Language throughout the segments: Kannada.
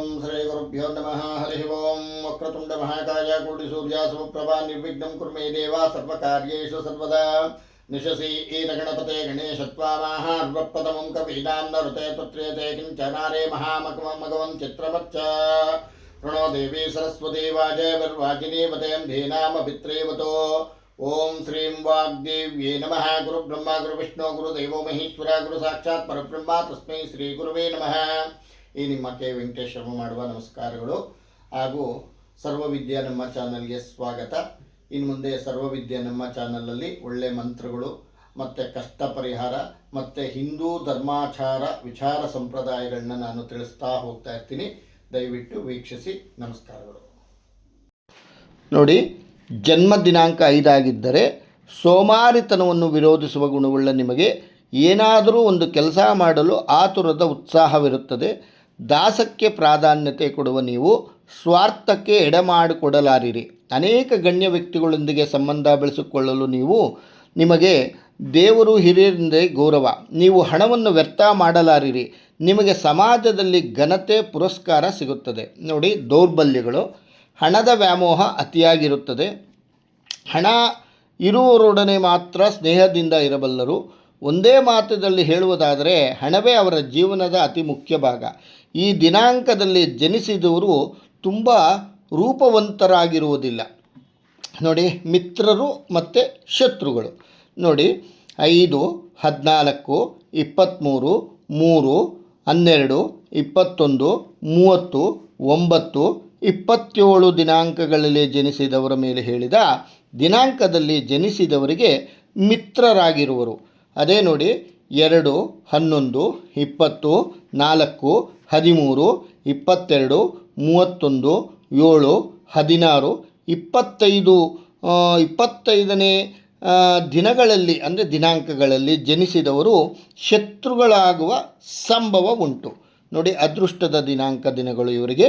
श्रीगुरुभ्यो नमः। हरिः ओं। वक्रतुण्ड महाकाय कोटिसूर्या समप्रभा निर्विघ्नं कुरु मे देवा सर्वकार्येषु सर्वदा। निशसि गणपते गणेशत्वामाहार्वप्रथमं कवीनां नरुते तत्रेते किञ्चनारे महामकमगवं चित्रमच्च प्रणो देवी सरस्वती वाजयवर्वाजिनीवतें धीनामभित्रेवतो। ओं श्रीं वाग्देव्ये नमः। गुरुब्रह्मा गुरुविष्णु गुरुदेवो महेश्वर गुरु साक्षात् परब्रह्म तस्मै ಶ್ರೀ ಗುರುವೇ ನಮಃ। ಈ ನಿಮ್ಮ ಕೆ ವೆಂಕಟೇಶ್ ಶರ್ಮ ಮಾಡುವ ನಮಸ್ಕಾರಗಳು ಹಾಗೂ ಸರ್ವವಿದ್ಯಾ ನಮ್ಮ ಚಾನಲ್ಗೆ ಸ್ವಾಗತ. ಇನ್ನು ಮುಂದೆ ಸರ್ವವಿದ್ಯಾ ನಮ್ಮ ಚಾನಲಲ್ಲಿ ಒಳ್ಳೆ ಮಂತ್ರಗಳು ಮತ್ತು ಕಷ್ಟ ಪರಿಹಾರ ಮತ್ತು ಹಿಂದೂ ಧರ್ಮಾಚಾರ ವಿಚಾರ ಸಂಪ್ರದಾಯಗಳನ್ನ ನಾನು ತಿಳಿಸ್ತಾ ಹೋಗ್ತಾ ಇರ್ತೀನಿ. ದಯವಿಟ್ಟು ವೀಕ್ಷಿಸಿ. ನಮಸ್ಕಾರಗಳು. ನೋಡಿ, ಜನ್ಮ ದಿನಾಂಕ 5 ಆಗಿದ್ದರೆ ಸೋಮಾರಿತನವನ್ನು ವಿರೋಧಿಸುವ ಗುಣವುಳ್ಳ ನಿಮಗೆ ಏನಾದರೂ ಒಂದು ಕೆಲಸ ಮಾಡಲು ಆತುರದ ಉತ್ಸಾಹವಿರುತ್ತದೆ. ದಾಸಕ್ಕೆ ಪ್ರಾಧಾನ್ಯತೆ ಕೊಡುವ ನೀವು ಸ್ವಾರ್ಥಕ್ಕೆ ಎಡೆಮಾಡಿಕೊಡಲಾರಿರಿ. ಅನೇಕ ಗಣ್ಯ ವ್ಯಕ್ತಿಗಳೊಂದಿಗೆ ಸಂಬಂಧ ಬೆಳೆಸಿಕೊಳ್ಳಲು ನಿಮಗೆ ದೇವರು ಹಿರಿಯರಿಂದ ಗೌರವ. ನೀವು ಹಣವನ್ನು ವ್ಯರ್ಥ ಮಾಡಲಾರಿರಿ. ನಿಮಗೆ ಸಮಾಜದಲ್ಲಿ ಘನತೆ ಪುರಸ್ಕಾರ ಸಿಗುತ್ತದೆ. ನೋಡಿ, ದೌರ್ಬಲ್ಯಗಳು ಹಣದ ವ್ಯಾಮೋಹ ಅತಿಯಾಗಿರುತ್ತದೆ. ಹಣ ಇರುವವರೊಡನೆ ಮಾತ್ರ ಸ್ನೇಹದಿಂದ ಇರಬಲ್ಲರು. ಒಂದೇ ಮಾತದಲ್ಲಿ ಹೇಳುವುದಾದರೆ ಹಣವೇ ಅವರ ಜೀವನದ ಅತಿ ಮುಖ್ಯ ಭಾಗ. ಈ ದಿನಾಂಕದಲ್ಲಿ ಜನಿಸಿದವರು ತುಂಬ ರೂಪವಂತರಾಗಿರುವುದಿಲ್ಲ. ನೋಡಿ, ಮಿತ್ರರು ಮತ್ತು ಶತ್ರುಗಳು. ನೋಡಿ, 5, 14, 23, 3, 12, 21, 30, 9, 27 ದಿನಾಂಕಗಳಲ್ಲಿ ಜನಿಸಿದವರ ಮೇಲೆ ಹೇಳಿದ ದಿನಾಂಕದಲ್ಲಿ ಜನಿಸಿದವರಿಗೆ ಮಿತ್ರರಾಗಿರುವರು. ಅದೇ ನೋಡಿ, 2, 11, 20, 4, 13, 22, 31, 7, 16, 25ನೇ ದಿನಗಳಲ್ಲಿ ಅಂದರೆ ದಿನಾಂಕಗಳಲ್ಲಿ ಜನಿಸಿದವರು ಶತ್ರುಗಳಾಗುವ ಸಂಭವ ಉಂಟು. ನೋಡಿ, ಅದೃಷ್ಟದ ದಿನಗಳು ಇವರಿಗೆ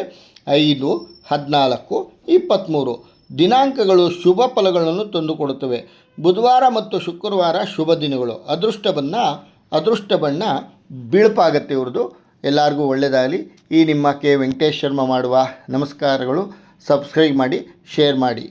5, 14, 23 ದಿನಾಂಕಗಳು ಶುಭ ಫಲಗಳನ್ನು ತಂದುಕೊಡುತ್ತವೆ. ಬುಧವಾರ ಮತ್ತು ಶುಕ್ರವಾರ ಶುಭ ದಿನಗಳು. ಅದೃಷ್ಟ ಬಣ್ಣ ಬಿಳುಪಾಗತ್ತೆ ಇವ್ರದ್ದು. ಎಲ್ಲರಿಗೂ ಒಳ್ಳೆಯದಾಗಲಿ. ಈ ನಿಮ್ಮ ಕೆ ವೆಂಕಟೇಶ್ ಶರ್ಮ ಮಾಡುವ ನಮಸ್ಕಾರಗಳು. ಸಬ್ಸ್ಕ್ರೈಬ್ ಮಾಡಿ, ಶೇರ್ ಮಾಡಿ.